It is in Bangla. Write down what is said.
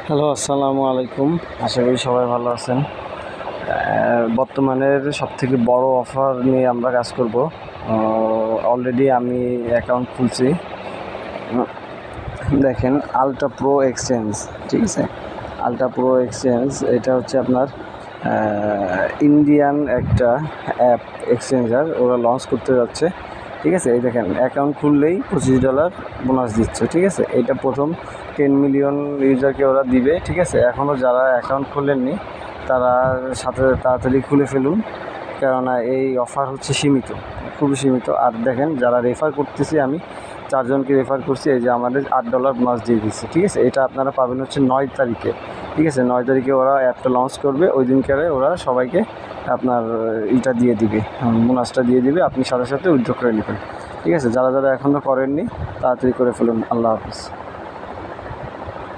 হ্যালো, আসসালামু আলাইকুম। আশা করি সবাই ভালো আছেন। বর্তমানের সবথেকে বড় অফার নিয়ে আমরা কাজ করব। অলরেডি আমি অ্যাকাউন্ট খুলছি। দেখেন, আলট্রা প্রো এক্সচেঞ্জ, ঠিক আছে? আলট্রা প্রো এক্সচেঞ্জ এটা হচ্ছে আপনার ইন্ডিয়ান একটা অ্যাপ এক্সচেঞ্জার, ওরা লঞ্চ করতে যাচ্ছে, ঠিক আছে? এই দেখেন, অ্যাকাউন্ট খুললেই $25 বোনাস দিচ্ছে, ঠিক আছে? এটা প্রথম 10 মিলিয়ন ইউজারকে ওরা দিবে, ঠিক আছে? এখনও যারা অ্যাকাউন্ট খোলেননি তারা সাথে তাড়াতাড়ি খুলে ফেলুন, কেননা এই অফার হচ্ছে সীমিত, খুবই সীমিত। আর দেখেন, যারা রেফার করতেছি আমি 4 জনকে রেফার করছি, এই যে আমাদের $8 বোনাস দিয়ে দিচ্ছে, ঠিক আছে? এটা আপনারা পাবেন হচ্ছে 9 তারিখে, ঠিক আছে? 9 তারিখে ওরা অ্যাপটা লঞ্চ করবে, ওই দিনকারে ওরা সবাইকে আপনার এটা দিয়ে দিবে, বোনাসটা দিয়ে দিবে, আপনি সাথে সাথে উইথড্র করে নেবেন, ঠিক আছে? যারা যারা এখনও করেননি তাড়াতাড়ি করে ফেলুন। আল্লাহ হাফিজ।